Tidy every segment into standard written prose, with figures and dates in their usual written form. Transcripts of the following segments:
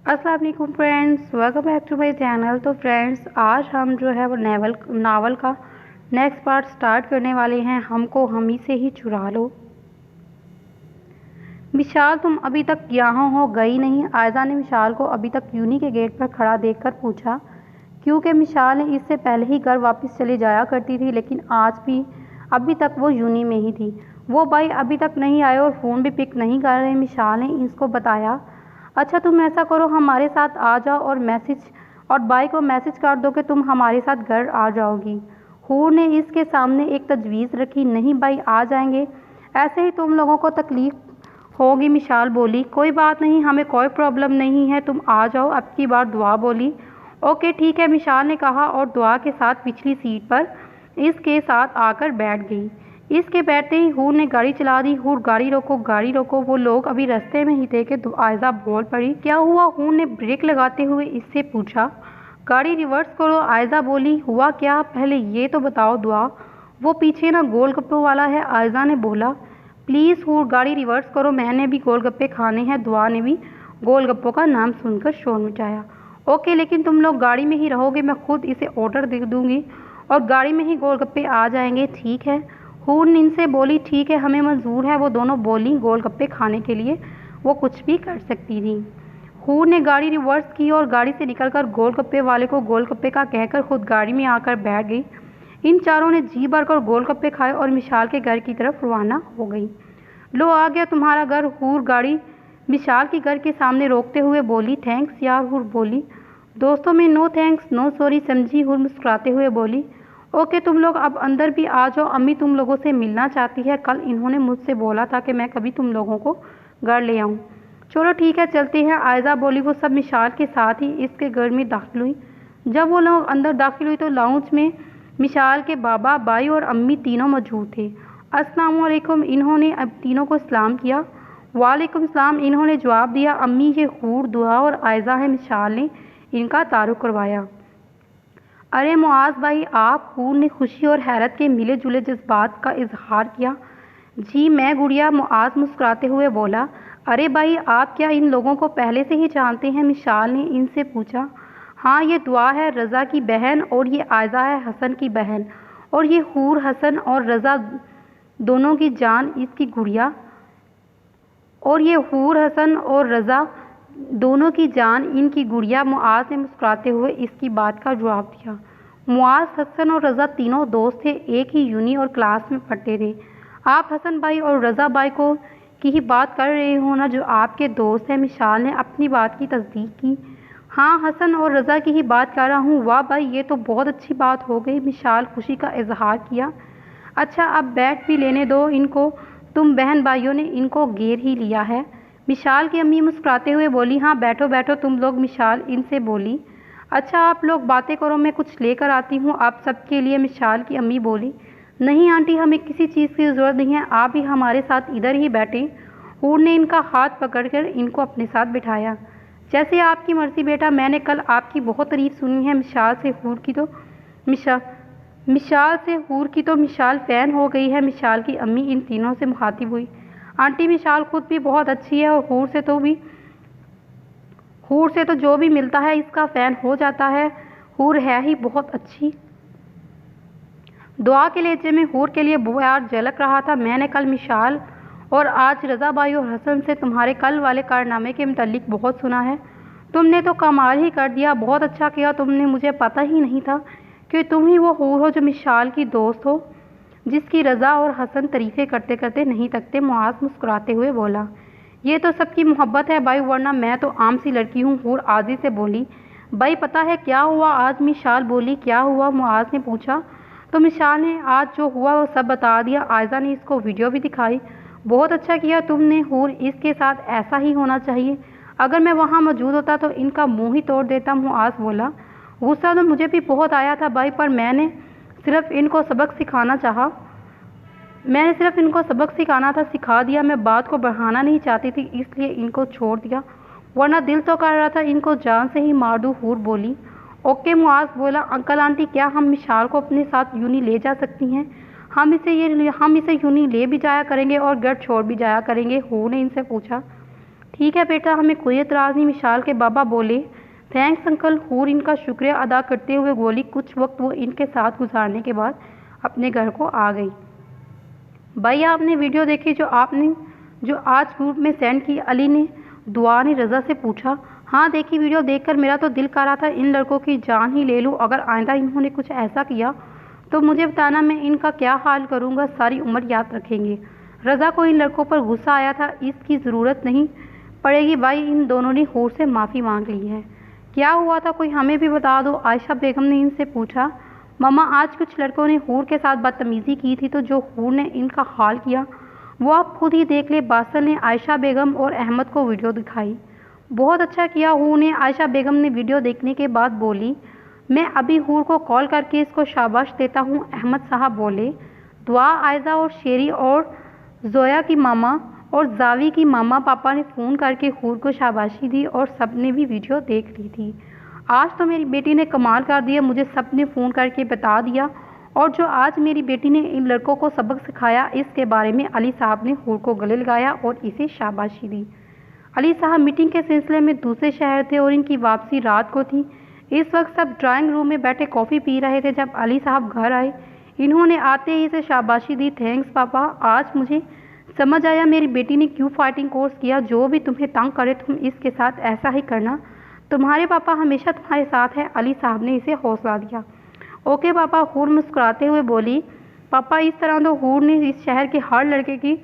अस्सलाम वालेकुम friends, welcome back to my channel. तो फ्रेंड्स, आज हम जो है वो नावल का नेक्स्ट पार्ट स्टार्ट करने वाले हैं। हमको हमी से ही चुरा लो। मिशाल, तुम अभी तक यहाँ हो गई नहीं? आयजा ने मिशाल को अभी तक यूनी के गेट पर खड़ा देखकर पूछा। क्योंकि मिशाल ने इससे पहले ही घर वापस चली जाया करती थी, लेकिन आज भी अभी तक वो यूनी में ही थी। वो भाई अभी तक नहीं आए और फ़ोन भी पिक नहीं कर रहे। मिशाल ने इसको बताया, अच्छा तुम ऐसा करो, हमारे साथ आ जाओ और बाई को मैसेज कर दो कि तुम हमारे साथ घर आ जाओगी। हूर ने इसके सामने एक तजवीज़ रखी। नहीं भाई, आ जाएंगे, ऐसे ही तुम लोगों को तकलीफ़ होगी। मिशाल बोली, कोई बात नहीं, हमें कोई प्रॉब्लम नहीं है, तुम आ जाओ। अब की बार दुआ बोली। ओके ठीक है, मिशाल ने कहा और दुआ के साथ पिछली सीट पर इसके साथ आकर बैठ गई। इसके बैठते ही हूर ने गाड़ी चला दी। हूर, गाड़ी रोको, गाड़ी रोको। वो लोग अभी रास्ते में ही थे कि आयजा बोल पड़ी। क्या हुआ? हूर ने ब्रेक लगाते हुए इससे पूछा। गाड़ी रिवर्स करो, आयजा बोली। हुआ क्या, पहले ये तो बताओ दुआ। वो पीछे ना गोलगप्पों वाला है, आयजा ने बोला। प्लीज़ हूर, गाड़ी रिवर्स करो, मैंने भी गोलगप्पे खाने हैं। दुआ ने भी गोलगप्पों का नाम सुनकर शोर मचाया। ओके, लेकिन तुम लोग गाड़ी में ही रहोगे, मैं खुद इसे ऑर्डर दे दूँगी और गाड़ी में ही गोलगप्पे आ जाएंगे, ठीक है? हूर इनसे बोली, ठीक है, हमें मंजूर है। वो दोनों बोली, गोलगप्पे खाने के लिए वो कुछ भी कर सकती थी। हूर ने गाड़ी रिवर्स की और गाड़ी से निकलकर गोलगप्पे वाले को गोलगप्पे का कहकर खुद गाड़ी में आकर बैठ गई। इन चारों ने जी भरकर गोलगप्पे खाए और मिशाल के घर की तरफ रवाना हो गई। लो, आ गया तुम्हारा घर। हूर गाड़ी मिशाल के घर के सामने रोकते हुए बोली। थैंक्स यार, हूर बोली। दोस्तों में नो थैंक्स नो सॉरी समझी, हूर मुस्कुराते हुए बोली। ओके, तुम लोग अब अंदर भी आ जाओ, अम्मी तुम लोगों से मिलना चाहती है। कल इन्होंने मुझसे बोला था कि मैं कभी तुम लोगों को घर ले आऊँ। चलो ठीक है, चलते हैं, आयजा बोली। वो सब मिशाल के साथ ही इसके घर में दाखिल हुई। जब वो लोग अंदर दाखिल हुई तो लाउंज में मिशाल के बाबा, बाई और अम्मी तीनों मौजूद थे। अस्सलाम वालेकुम, इन्होंने अब तीनों को सलाम किया। वालेकुम सलाम, इन्होंने जवाब दिया। अम्मी, ये हूर, दुआ और आयजा है। मिशाल ने इनका तारुफ करवाया। अरे मुआज भाई, आप? हूर ने खुशी और हैरत के मिले जुले जज्बात का इजहार किया। जी मैं गुड़िया, मुआज मुस्कुराते हुए बोला। अरे भाई, आप क्या इन लोगों को पहले से ही जानते हैं? मिशाल ने इनसे पूछा। हाँ, ये दुआ है रज़ा की बहन और ये आयजा है हसन की बहन, और ये हूर हसन और रज़ा दोनों की जान इसकी गुड़िया, और ये हूर हसन और रज़ा दोनों की जान इनकी गुड़िया। मुआज ने मुस्कुराते हुए इसकी बात का जवाब दिया। मुआज, हसन और रज़ा तीनों दोस्त थे, एक ही यूनी और क्लास में पढ़ते थे। आप हसन भाई और रज़ा भाई को की ही बात कर रहे हो ना, जो आपके दोस्त हैं? मिशाल ने अपनी बात की तस्दीक की। हाँ, हसन और रज़ा की ही बात कर रहा हूँ। वाह भाई, ये तो बहुत अच्छी बात हो गई। मिशाल खुशी का इजहार किया। अच्छा, अब बैठ भी लेने दो इनको, तुम बहन भाइयों ने इनको घेर ही लिया है। मिशाल की अम्मी मुस्कुराते हुए बोली। हाँ बैठो बैठो तुम लोग, मिशाल इनसे बोली। अच्छा आप लोग बातें करो, मैं कुछ लेकर आती हूँ आप सबके लिए, मिशाल की अम्मी बोली। नहीं आंटी, हमें किसी चीज़ की ज़रूरत नहीं है, आप भी हमारे साथ इधर ही बैठें। हूर ने इनका हाथ पकड़कर इनको अपने साथ बिठाया। जैसे आपकी मर्ज़ी बेटा, मैंने कल आपकी बहुत तारीफ़ सुनी है। मिशाल से हूर की तो मिशाल फ़ैन हो गई है। मिशाल की अम्मी इन तीनों से मुखातिब हुई। आंटी, मिशाल खुद भी बहुत अच्छी है और हूर से तो जो भी मिलता है इसका फ़ैन हो जाता है। हूर है ही बहुत अच्छी। दुआ के लहजे में हूर के लिए बुआर झलक रहा था। मैंने कल मिशाल और आज रज़ा भाई और हसन से तुम्हारे कल वाले कारनामे के मुतालिक बहुत सुना है। तुमने तो कमाल ही कर दिया, बहुत अच्छा किया तुमने, मुझे पता ही नहीं था कि तुम ही वो हूर हो जो मिशाल की दोस्त हो, जिसकी रज़ा और हसन तारीफ़ें करते करते नहीं थकते। मुआज मुस्कुराते हुए बोला। ये तो सबकी मोहब्बत है भाई, वरना मैं तो आम सी लड़की हूँ। हूर आजी से बोली। भाई पता है क्या हुआ आज? मिशाल बोली। क्या हुआ? मुआज ने पूछा। तो मिशाल ने आज जो हुआ वो सब बता दिया। आयजा ने इसको वीडियो भी दिखाई। बहुत अच्छा किया तुमने हूर, इसके साथ ऐसा ही होना चाहिए। अगर मैं वहाँ मौजूद होता तो इनका मुँह ही तोड़ देता। मुआज बोला। गुस्सा तो मुझे भी बहुत आया था भाई, पर मैंने सिर्फ इनको सबक सिखाना था, सिखा दिया। मैं बात को बढ़ाना नहीं चाहती थी, इसलिए इनको छोड़ दिया, वरना दिल तो कर रहा था इनको जान से ही मार दूँ। हूर बोली। ओके, मुआज बोला। अंकल आंटी, क्या हम मिशाल को अपने साथ यूनी ले जा सकती हैं? हम इसे यूनी ले भी जाया करेंगे और घर छोड़ भी जाया करेंगे। हूर ने इनसे पूछा। ठीक है बेटा, हमें कोई एतराज़ नहीं, विशाल के बाबा बोले। Thanks uncle. हूर इनका शुक्रिया अदा करते हुए बोली। कुछ वक्त वो इनके साथ गुजारने के बाद अपने घर को आ गई। भाई आपने वीडियो देखी जो आज ग्रुप में सेंड की? अली ने दुआ ने रज़ा से पूछा। हाँ देखी, वीडियो देखकर मेरा तो दिल कर रहा था इन लड़कों की जान ही ले लूँ। अगर आइंदा इन्होंने कुछ ऐसा किया तो मुझे बताना, मैं इनका क्या हाल करूँगा, सारी उम्र याद रखेंगे। रज़ा को इन लड़कों पर गुस्सा आया था। इसकी ज़रूरत नहीं पड़ेगी भाई, इन दोनों ने हूर से माफ़ी मांग ली है। क्या हुआ था, कोई हमें भी बता दो, आयशा बेगम ने इनसे पूछा। मम्मा, आज कुछ लड़कों ने हूर के साथ बदतमीज़ी की थी, तो जो हूर ने इनका हाल किया वो आप खुद ही देख ले। बासल ने आयशा बेगम और अहमद को वीडियो दिखाई। बहुत अच्छा किया हूर ने, आयशा बेगम ने वीडियो देखने के बाद बोली। मैं अभी हूर को कॉल करके इसको शाबाश देता हूँ, अहमद साहब बोले। दुआ, आयजा और शेरी और जोया की मामा और जावी की मामा पापा ने फ़ोन करके हूर को शाबाशी दी और सब ने भी वीडियो देख ली थी। आज तो मेरी बेटी ने कमाल कर दिया, मुझे सब ने फ़ोन करके बता दिया। और जो आज मेरी बेटी ने इन लड़कों को सबक सिखाया, इसके बारे में अली साहब ने हूर को गले लगाया और इसे शाबाशी दी। अली साहब मीटिंग के सिलसिले में दूसरे शहर थे और इनकी वापसी रात को थी। इस वक्त सब ड्राइंग रूम में बैठे कॉफ़ी पी रहे थे। जब अली साहब घर आए, इन्होंने आते ही इसे शाबाशी दी। थैंक्स पापा, आज मुझे समझ आया मेरी बेटी ने क्यों फाइटिंग कोर्स किया। जो भी तुम्हें तंग करे तुम इसके साथ ऐसा ही करना, तुम्हारे पापा हमेशा तुम्हारे साथ है। अली साहब ने इसे हौसला दिया। ओके पापा, हूर मुस्कुराते हुए बोली। पापा, इस तरह तो हूर ने इस शहर के हर लड़के की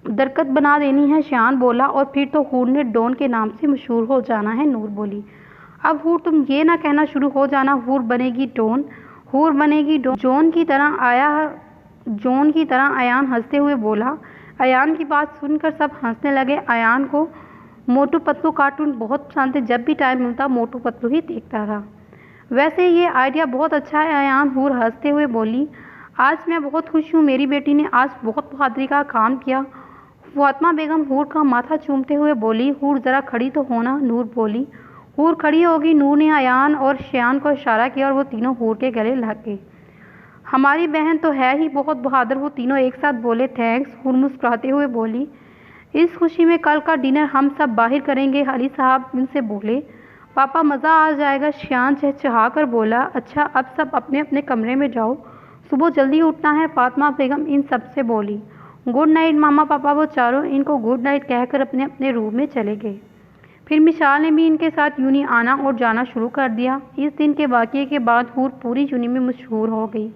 दरकत बना देनी है, शान बोला। और फिर तो हूर ने डॉन के नाम से मशहूर हो जाना है, नूर बोली। अब हूर तुम ये ना कहना शुरू हो जाना, हूर बनेगी डॉन, हूर बनेगी डॉन। जॉन की तरह अयान हंसते हुए बोला। अयान की बात सुनकर सब हंसने लगे। अयान को मोटू पतलू कार्टून बहुत पसंद थे, जब भी टाइम मिलता मोटू पतलू ही देखता था। वैसे ये आइडिया बहुत अच्छा है अयान, हूर हंसते हुए बोली। आज मैं बहुत खुश हूँ, मेरी बेटी ने आज बहुत बहादुरी का काम किया। फातिमा बेगम हूर का माथा चूमते हुए बोली। हूर ज़रा खड़ी तो होना, नूर बोली। हूर खड़ी होगी। नूर ने अयान और शयान को इशारा किया और वो तीनों हूर के गले लग गए। हमारी बहन तो है ही बहुत बहादुर, वो तीनों एक साथ बोले। थैंक्स, हूर मुस्कुराते हुए बोली। इस खुशी में कल का डिनर हम सब बाहर करेंगे, अली साहब इनसे बोले। पापा, मज़ा आ जाएगा, शयान चहचहा कर बोला। अच्छा, अब सब अपने अपने कमरे में जाओ, सुबह जल्दी उठना है, फातिमा बेगम इन सब से बोली। गुड नाइट मामा पापा। वो चारों इनको गुड नाइट कहकर अपने अपने रूम में चले गए। फिर मिशाल ने भी इनके साथ यूनी आना और जाना शुरू कर दिया। इस दिन के वाक़ये के बाद हूर पूरी यूनी में मशहूर हो गई।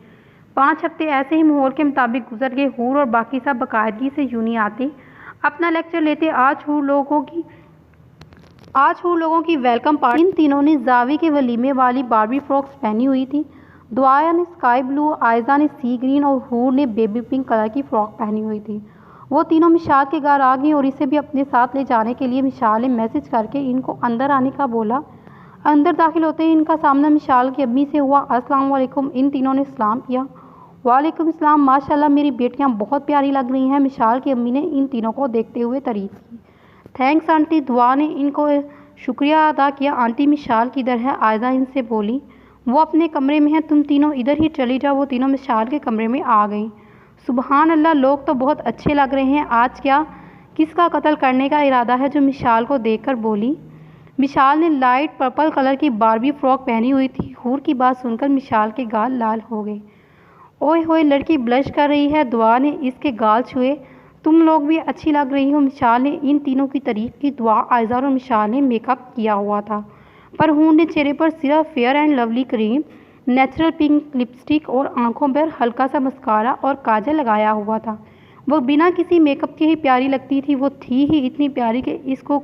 5 हफ्ते ऐसे ही माहौल के मुताबिक गुजर गए। हूर और बाकी सब बाकायदगी से यूनी आते, अपना लेक्चर लेते। आज हूर लोगों की वेलकम पार्टी। इन तीनों ने जावी के वलीमे वाली बारबी फ्रॉक्स पहनी हुई थी। दुआया ने स्काई ब्लू, आयजा ने सी ग्रीन और हूर ने बेबी पिंक कलर की फ़्रॉक पहनी हुई थी। वो तीनों मिशाल के घर आ गई और इसे भी अपने साथ ले जाने के लिए मिशाल ने मैसेज करके इनको अंदर आने का बोला। अंदर दाखिल होते ही इनका सामना मिशाल की अम्मी से हुआ। अस्सलाम वालेकुम। इन तीनों ने सलाम किया। वालेकुम सलाम, माशाल्लाह मेरी बेटियां बहुत प्यारी लग रही हैं, मिशाल की अम्मी ने इन तीनों को देखते हुए तारीफ की। Thanks aunty. दुआ ने इनको शुक्रिया अदा किया। आंटी मिशाल किधर है? आयजा इनसे बोली। वो अपने कमरे में है, तुम तीनों इधर ही चली जाओ। वो तीनों मिशाल के कमरे में आ गई। सुबहान अल्लाह, लोग तो बहुत अच्छे लग रहे हैं। आज किसका कत्ल करने का इरादा है? जो मिशाल को देखकर बोली। मिशाल ने लाइट पर्पल कलर की बारबी फ्रॉक पहनी हुई थी। हूर की बात सुनकर मिशाल के गाल लाल हो गए। ओए होए, लड़की ब्लश कर रही है। दुआ ने इसके गाल छुए। तुम लोग भी अच्छी लग रही हो। मिशाल ने इन तीनों की तारीफ की। दुआ, आयजा और मिशाल ने मेकअप किया हुआ था, पर हूर ने चेहरे पर सिर्फ fair and lovely cream, natural pink lipstick और आंखों पर हल्का सा मस्कारा और काजल लगाया हुआ था। वो बिना किसी मेकअप के ही प्यारी लगती थी। वो थी ही इतनी प्यारी कि इसको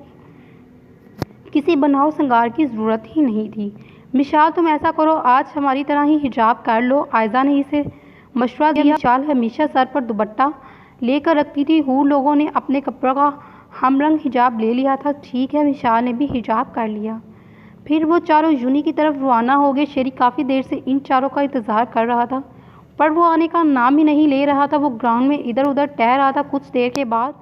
किसी बनाव श्रृंगार की ज़रूरत ही नहीं थी। मिशाल, तुम ऐसा करो, आज हमारी तरह ही हिजाब कर लो। आयजा ने इसे मशवरा दिया। मिशाल हमेशा सर पर दुपट्टा लेकर रखती थी। हूर लोगों ने अपने कपड़ों का हमरंग हिजाब ले लिया था। ठीक है, मिशाल ने भी हिजाब कर लिया। फिर वो चारों यूनी की तरफ रवाना हो गए। शेरी काफ़ी देर से इन चारों का इंतज़ार कर रहा था, पर वो आने का नाम ही नहीं ले रहा था। वो ग्राउंड में इधर उधर टहल रहा था। कुछ देर के बाद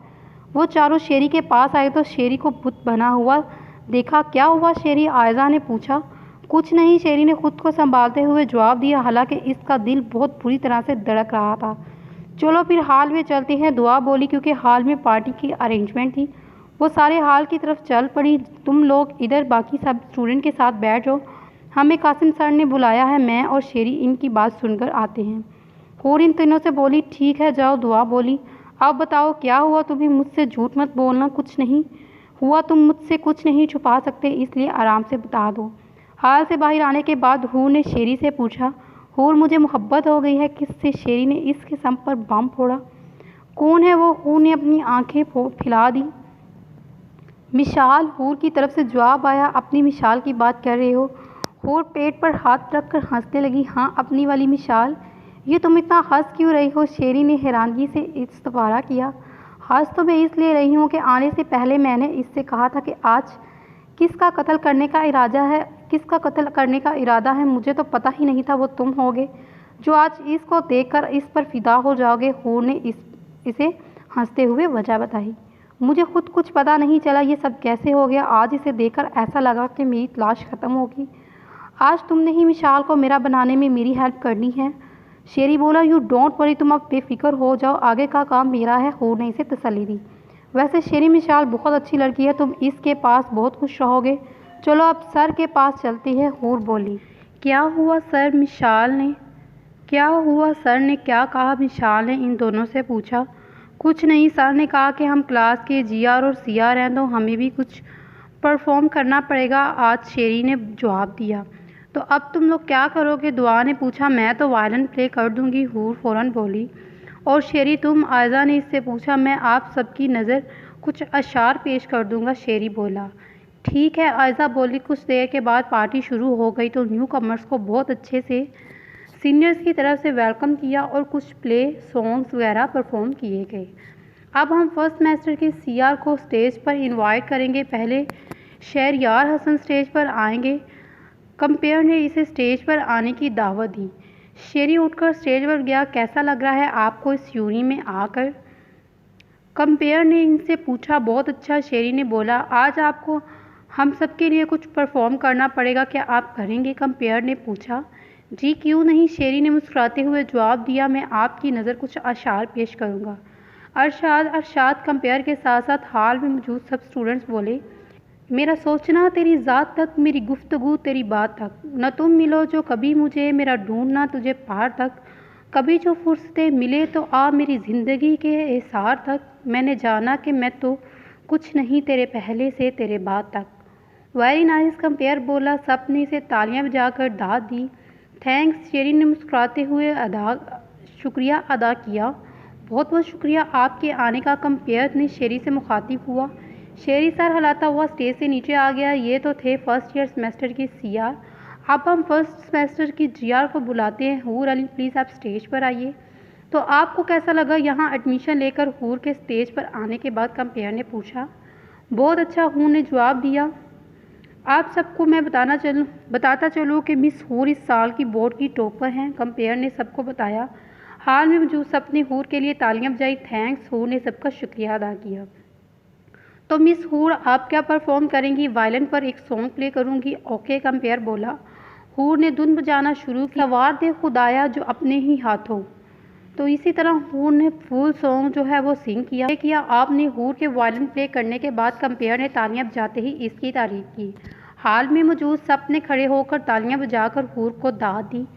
वो चारों शेरी के पास आए तो शेरी को बुत बना हुआ देखा। क्या हुआ शेरी? आयजा ने पूछा। कुछ नहीं, शेरी ने खुद को संभालते हुए जवाब दिया, हालांकि इसका दिल बहुत बुरी तरह से धड़क रहा था। चलो फिर हाल में चलते हैं, दुआ बोली, क्योंकि हाल में पार्टी की अरेंजमेंट थी। वो सारे हॉल की तरफ चल पड़ी। तुम लोग इधर बाकी सब स्टूडेंट के साथ बैठ जाओ, हमें कासिम सर ने बुलाया है, मैं और शेरी इनकी बात सुनकर आते हैं। हूर इन तीनों से बोली, ठीक है जाओ। दुआ बोली, अब बताओ क्या हुआ तुम्हें, मुझसे झूठ मत बोलना, कुछ नहीं हुआ, तुम मुझसे कुछ नहीं छुपा सकते, इसलिए आराम से बता दो। हाल से बाहर आने के बाद हूर ने शेरी से पूछा, हूर मुझे मोहब्बत हो गई है। किससे? शेरी ने इस किस्म पर बम फोड़ा। कौन है वो? हूर ने अपनी आंखें फैला दी। मिशाल। हूर की तरफ से जवाब आया, अपनी मिशाल की बात कर रहे हो? हूर पेट पर हाथ रखकर हंसने लगी, हाँ अपनी वाली मिशाल। ये तुम इतना हंस क्यों रही हो? शेरी ने हैरानगी से इस्तफारा किया। हंस तो मैं इसलिए रही हूँ कि आने से पहले मैंने इससे कहा था कि आज किसका कत्ल करने का इरादा है मुझे तो पता ही नहीं था वो तुम होगे जो आज इसको देखकर इस पर फिदा हो जाओगे। हूर ने इसे हंसते हुए वजह बताई। मुझे खुद कुछ पता नहीं चला ये सब कैसे हो गया। आज इसे देखकर ऐसा लगा कि मेरी तलाश ख़त्म होगी। आज तुमने ही मिशाल को मेरा बनाने में मेरी हेल्प करनी है। शेरी बोला, यू डोंट वरी, तुम अब बेफिक्र हो जाओ, आगे का काम मेरा है। हूर ने इसे तसल्ली दी। वैसे शेरी, मिशाल बहुत अच्छी लड़की है, तुम इसके पास बहुत खुश रहोगे। चलो अब सर के पास चलती है। हूर बोली, क्या हुआ सर? क्या कहा? मिशाल ने इन दोनों से पूछा। कुछ नहीं, सर ने कहा कि हम क्लास के जीआर और सीआर हैं तो हमें भी कुछ परफॉर्म करना पड़ेगा आज। शेरी ने जवाब दिया। तो अब तुम लोग क्या करोगे? दुआ ने पूछा। मैं तो वायलिन प्ले कर दूंगी, हूर फ़ौरन बोली। और शेरी तुम? आयज़ा ने इससे पूछा। मैं आप सबकी नज़र कुछ अशार पेश कर दूंगा, शेरी बोला। ठीक है, आयज़ा बोली। कुछ देर के बाद पार्टी शुरू हो गई तो न्यू कमर्स को बहुत अच्छे से सीनियर्स की तरफ से वेलकम किया और कुछ प्ले सॉन्ग्स वगैरह परफॉर्म किए गए। अब हम फर्स्ट सेमेस्टर के सीआर को स्टेज पर इनवाइट करेंगे। पहले शहरयार हसन स्टेज पर आएंगे। कंपेयर ने इसे स्टेज पर आने की दावत दी। शेरी उठकर स्टेज पर गया। कैसा लग रहा है आपको इस यूनी में आकर? कंपेयर ने इनसे पूछा। बहुत अच्छा, शेरी ने बोला। आज आपको हम सब के लिए कुछ परफॉर्म करना पड़ेगा, क्या आप करेंगे? कंपेयर ने पूछा। जी क्यों नहीं, शेरी ने मुस्कुराते हुए जवाब दिया। मैं आपकी नज़र कुछ अशार पेश करूँगा। अरशाद कंपेयर के साथ साथ हॉल में मौजूद सब स्टूडेंट्स बोले। मेरा सोचना तेरी ज़ात तक, मेरी गुफ्तगू तेरी बात तक, न तुम मिलो जो कभी मुझे, मेरा ढूंढना तुझे पार तक, कभी जो फुर्सतें मिले तो आ मेरी ज़िंदगी के एसार तक, मैंने जाना कि मैं तो कुछ नहीं तेरे पहले से तेरे बाद तक। वेरी नाइस, कंपेयर बोला। सब ने इसे तालियां बजाकर दाद दी। थैंक्स, शेरी ने मुस्कुराते हुए शुक्रिया अदा किया। बहुत बहुत शुक्रिया आपके आने का। कंपेयर ने शेरी से मुखातिब हुआ। शेरी सर हिलाता हुआ स्टेज से नीचे आ गया। ये तो थे फर्स्ट ईयर सेमेस्टर के सीआर। अब हम फर्स्ट सेमेस्टर की जीआर को बुलाते हैं। हूर अली प्लीज़ आप स्टेज पर आइए। तो आपको कैसा लगा यहाँ एडमिशन लेकर? हूर के स्टेज पर आने के बाद कंपेयर ने पूछा। बहुत अच्छा, हूर ने जवाब दिया। आप सबको मैं बताता चलूँ कि मिस हूर इस साल की बोर्ड की टॉपर हैं। कंपेयर ने सबको बताया। हाल में मौजूद सब ने हूर के लिए तालियां बजाई। थैंक्स, हूर ने सबका शुक्रिया अदा किया। तो मिस हूर आप क्या परफॉर्म करेंगी? वायलिन पर एक सॉन्ग प्ले करूंगी। ओके, कंपेयर बोला। हूर ने धुन बजाना शुरू किया। सवार दे खुदाया जो अपने ही हाथों। तो इसी तरह हूर ने फुल सॉन्ग जो है वो सिंग किया। आपने हूर के वायलिन प्ले करने के बाद कंपेयर ने तालियां बजाते ही इसकी तारीफ की। हाल में मौजूद सब ने खड़े होकर तालियां बजाकर हूर को दाद दी।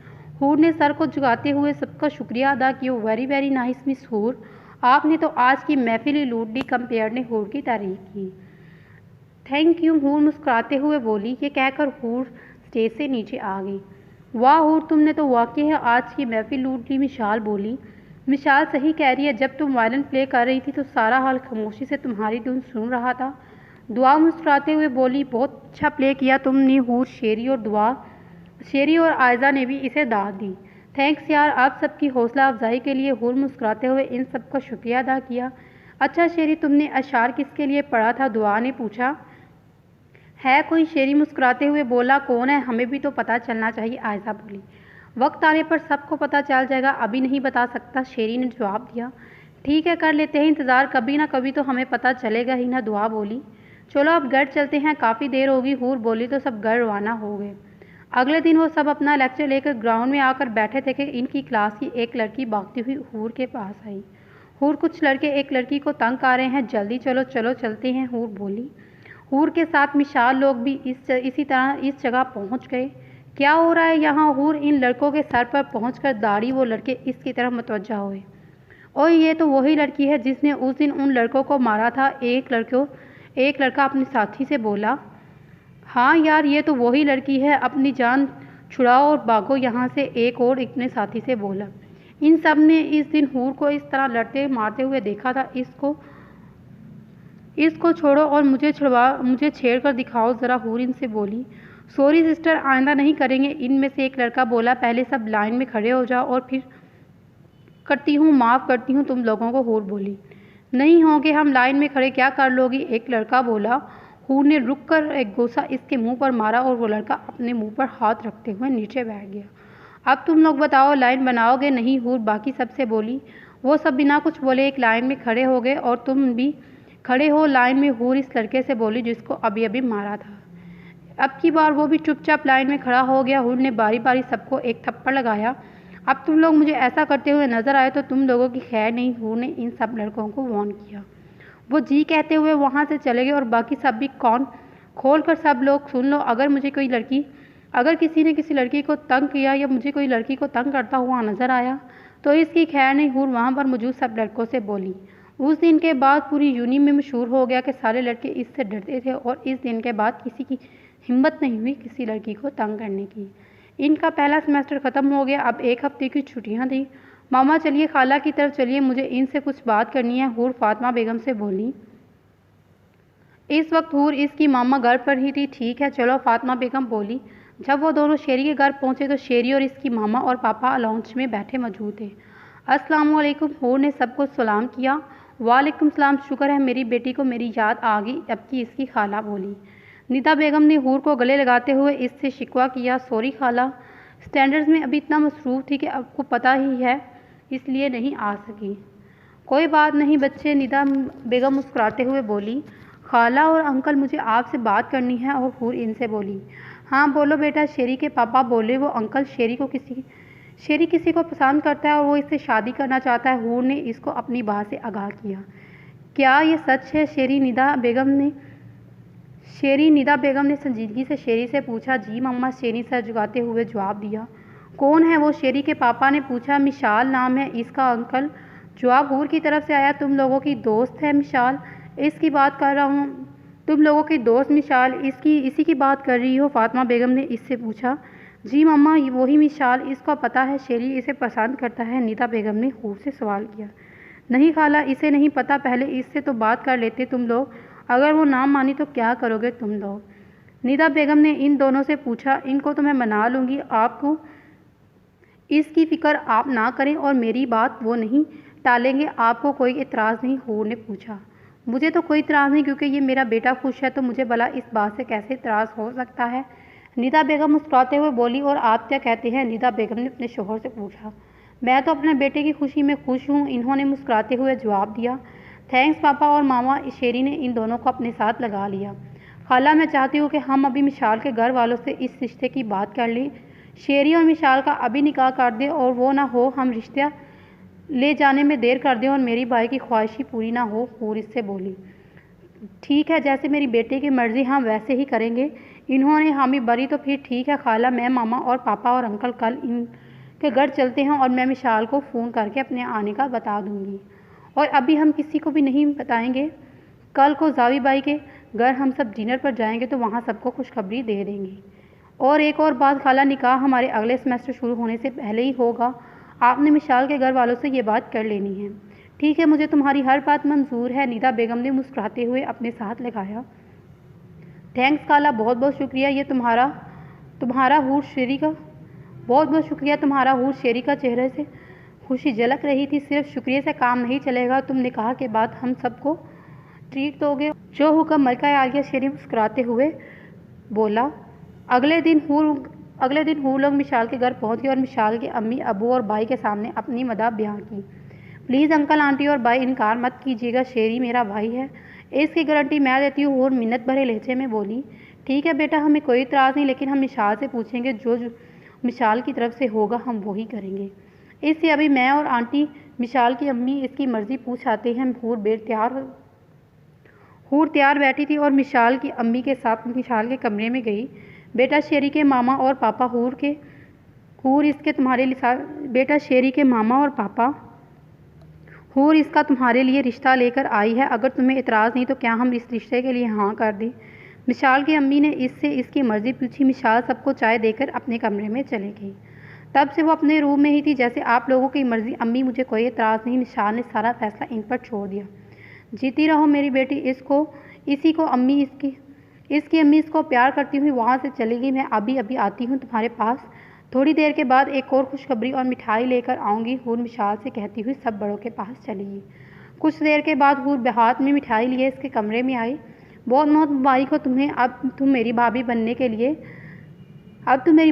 हूर ने सर को झुकाते हुए सबका शुक्रिया अदा किया। वेरी वेरी नाइस मिस हूर, आपने तो आज की महफिल ही लूट दी। कंपेयर ने हूर की तारीफ की। थैंक यू, हूर मुस्कुराते हुए बोली। ये कहकर हूर स्टेज से नीचे आ गई। वाह हूर, तुमने तो वाकई है आज की महफिल लूट ली, मिशाल बोली। मिशाल सही कह रही है, जब तुम वायलिन प्ले कर रही थी तो सारा हाल खामोशी से तुम्हारी धुन सुन रहा था। दुआ मुस्कुराते हुए बोली। बहुत अच्छा प्ले किया तुमने हूर। शेरी और आयज़ा ने भी इसे दाद दी। थैंक्स यार आप सबकी हौसला अफजाई के लिए। हूर मुस्कुराते हुए इन सब का शुक्रिया अदा किया। अच्छा शेरी, तुमने अशार किसके लिए पढ़ा था? दुआ ने पूछा। है कोई? शेरी मुस्कुराते हुए बोला। कौन है? हमें भी तो पता चलना चाहिए, आयज़ा बोली। वक्त आने पर सबको पता चल जाएगा, अभी नहीं बता सकता, शेरी ने जवाब दिया। ठीक है, कर लेते हैं इंतज़ार, कभी ना कभी तो हमें पता चलेगा ही ना, दुआ बोली। चलो अब घर चलते हैं, काफ़ी देर होगी, हूर बोली। तो सब घर रवाना हो गए। अगले दिन वो सब अपना लेक्चर लेकर ग्राउंड में आकर बैठे थे कि इनकी क्लास की एक लड़की भागती हुई हूर के पास आई। हूर कुछ लड़के एक लड़की को तंग आ रहे हैं, जल्दी चलो चलो चलते हैं, हूर बोली। हूर के साथ मिशाल लोग भी इसी तरह इस जगह पहुंच गए। क्या हो रहा है यहाँ? हूर इन लड़कों के सर पर पहुंचकर दाढ़ी वो लड़के इसकी तरफ मुतवज्जा हुए। और ये तो वही लड़की है जिसने उस दिन उन लड़कों को मारा था। एक लड़का अपने साथी से बोला। हाँ यार, ये तो वही लड़की है, अपनी जान छुड़ाओ और भागो यहाँ से, एक और अपने साथी से बोला। इन सब ने इस दिन हूर को इस तरह लड़ते मारते हुए देखा था। इसको छोड़ो और मुझे छेड़ कर दिखाओ ज़रा, हूर इनसे बोली। सॉरी सिस्टर, आइंदा नहीं करेंगे, इनमें से एक लड़का बोला। पहले सब लाइन में खड़े हो जाओ और फिर करती हूँ, माफ़ करती हूँ तुम लोगों को, हूर बोली। नहीं होंगे हम लाइन में खड़े, क्या कर लोगी? एक लड़का बोला। हूर ने रुक कर एक गोसा इसके मुंह पर मारा और वो लड़का अपने मुंह पर हाथ रखते हुए नीचे बैठ गया। अब तुम लोग बताओ, लाइन बनाओगे? नहीं, हूर बाकी सबसे बोली। वो सब बिना कुछ बोले एक लाइन में खड़े हो गए। और तुम भी खड़े हो लाइन में, हूर इस लड़के से बोली जिसको अभी अभी मारा था। अब की बार वो भी चुपचाप लाइन में खड़ा हो गया। हूर ने बारी बारी सबको एक थप्पड़ लगाया। अब तुम लोग मुझे ऐसा करते हुए नजर आए तो तुम लोगों की खैर नहीं, हूर ने इन सब लड़कों को वार्न किया। वो जी कहते हुए वहाँ से चले गए और बाकी सब भी कान खोल कर सब लोग सुन लो, अगर किसी ने किसी लड़की को तंग किया या मुझे कोई लड़की को तंग करता हुआ नजर आया तो इसकी खैर नहीं, हूर वहाँ पर मौजूद सब लड़कों से बोली। उस दिन के बाद पूरी यूनी में मशहूर हो गया कि सारे लड़के इससे डरते थे और इस दिन के बाद किसी की हिम्मत नहीं हुई किसी लड़की को तंग करने की। इनका पहला सेमेस्टर ख़त्म हो गया। अब एक हफ्ते की छुट्टियां थी। मामा चलिए खाला की तरफ चलिए, मुझे इनसे कुछ बात करनी है, हूर फातिमा बेगम से बोली। इस वक्त हूर इसकी मामा घर पर ही थी। ठीक है चलो, फातिमा बेगम बोली। जब वो दोनों शेरी के घर पहुंचे तो शेरी और इसकी मामा और पापा लाउंज में बैठे मौजूद थे। अस्सलाम वालेकुम, हूर ने सबको सलाम किया। वालेकुम सलाम, शुक्र है मेरी बेटी को मेरी याद आ गई, अब की इसकी खाला बोली। निदा बेगम ने हूर को गले लगाते हुए इससे शिकवा किया। सॉरी खाला, स्टैंडर्ड्स में अभी इतना मसरूफ़ थी कि आपको पता ही है, इसलिए नहीं आ सकी। कोई बात नहीं बच्चे, निदा बेगम मुस्कुराते हुए बोली। खाला और अंकल, मुझे आपसे बात करनी है। और हूर इनसे बोली। हाँ बोलो बेटा, शेरी के पापा बोले। वो अंकल शेरी किसी को पसंद करता है और वो इससे शादी करना चाहता है, हूर ने इसको अपनी बात से आगाह किया। क्या ये सच है? शेरी निदा बेगम ने संजीदगी से शेरी से पूछा। जी मम्मा, शेरी सर झुकाते हुए जवाब दिया। कौन है वो? शेरी के पापा ने पूछा। मिशाल नाम है इसका अंकल। जवाब हूर की तरफ से आया। तुम लोगों की दोस्त है मिशाल? इसकी बात कर रहा हूँ। तुम लोगों की दोस्त मिशाल, इसी की बात कर रही हो? फातिमा बेगम ने इससे पूछा। जी मम्मा, वही मिशाल, इसको पता है शेरी इसे पसंद करता है, निदा बेगम ने हूर से सवाल किया। नहीं खाला, इसे नहीं पता, पहले इससे तो बात कर लेते तुम लोग, अगर वो ना मानी तो क्या करोगे तुम लोग? निदा बेगम ने इन दोनों से पूछा। इनको तो मैं मना लूँगी, आपको इसकी फ़िक्र आप ना करें और मेरी बात वो नहीं टालेंगे, आपको कोई एतराज़ नहीं? हूर ने पूछा। मुझे तो कोई इतराज़ नहीं, क्योंकि ये मेरा बेटा खुश है तो मुझे भला इस बात से कैसे इतराज़ हो सकता है? निदा बेगम मुस्कुराते हुए बोली। और आप क्या कहते हैं? निदा बेगम ने अपने शोहर से पूछा। मैं तो अपने बेटे की खुशी में खुश हूँ, इन्होंने मुस्कुराते हुए जवाब दिया। थैंक्स पापा और मामा। शेरी ने इन दोनों को अपने साथ लगा लिया। खाला, मैं चाहती हूँ कि हम अभी मिशाल के घर वालों से इस रिश्ते की बात कर लें। शेरी और मिशाल का अभी निकाह कर दें और वो ना हो हम रिश्ता ले जाने में देर कर दें और मेरी भाई की ख्वाहिश ही पूरी ना हो, हूर इससे बोली। ठीक है, जैसे मेरी बेटे की मर्ज़ी हम वैसे ही करेंगे। इन्होंने हामी भरी तो फिर ठीक है खाला, मैं मामा और पापा और अंकल कल इनके घर चलते हैं और मैं मिशाल को फ़ोन करके अपने आने का बता दूँगी। और अभी हम किसी को भी नहीं बताएंगे। कल को जावी बाई के घर हम सब डिनर पर जाएंगे तो वहाँ सबको खुशखबरी दे देंगे। और एक और बात खाला, निकाह हमारे अगले सेमेस्टर शुरू होने से पहले ही होगा, आपने मिशाल के घर वालों से ये बात कर लेनी है। ठीक है, मुझे तुम्हारी हर बात मंजूर है, निदा बेगम ने मुस्कुराते हुए अपने साथ लगाया। थैंक्स खाला, बहुत बहुत शुक्रिया। ये तुम्हारा हूर शेरी का बहुत बहुत शुक्रिया। तुम्हारा हूर शेरी का चेहरे से खुशी झलक रही थी। सिर्फ शुक्रिया से काम नहीं चलेगा, तुम निकाह के बाद हम सबको ट्रीट दोगे? जो हुक्म मलका आलिया, शेरी मुस्कुराते हुए बोला। अगले दिन हूर लोग मिशाल के घर पहुंच गए और मिशाल के अम्मी अबू और भाई के सामने अपनी मदह बयां की। प्लीज़ अंकल आंटी और भाई इनकार मत कीजिएगा, शेरी मेरा भाई है, इसकी गारंटी मैं देती हूँ। और मिन्नत भरे लहजे में बोली। ठीक है बेटा, हमें कोई इतराज़ नहीं, लेकिन हम मिशाल से पूछेंगे, जो मिशाल की तरफ से होगा हम वही करेंगे। इससे अभी मैं और आंटी मिशाल की अम्मी इसकी मर्ज़ी पूछ आते हैं। हूर तैयार बैठी थी और मिशाल की अम्मी के साथ मिशाल के कमरे में गई। बेटा शेरी के मामा और पापा बेटा शेरी के मामा और पापा हूर इसका तुम्हारे लिए रिश्ता लेकर आई है। अगर तुम्हें इतराज़ नहीं तो क्या हम इस रिश्ते के लिए हाँ कर दें। मिशाल की अम्मी ने इससे इसकी मर्ज़ी पूछी। मिशाल सबको चाय देकर अपने कमरे में चली गई। तब से वो अपने रूम में ही थी। जैसे आप लोगों की मर्ज़ी अम्मी, मुझे कोई इतराज़ नहीं। मिशाल ने सारा फैसला इन पर छोड़ दिया। जीती रहो मेरी बेटी। इसकी अम्मी इसको प्यार करती हुई वहाँ से चली गई। मैं अभी आती हूँ तुम्हारे पास। थोड़ी देर के बाद एक और खुशखबरी और मिठाई लेकर आऊँगी, हूर मिशाल से कहती हुई सब बड़ों के पास चली गई। कुछ देर के बाद हूर हाथ में मिठाई लिए इसके कमरे में आई। बहुत बहुत मुबारक हो तुम्हें। अब तुम मेरी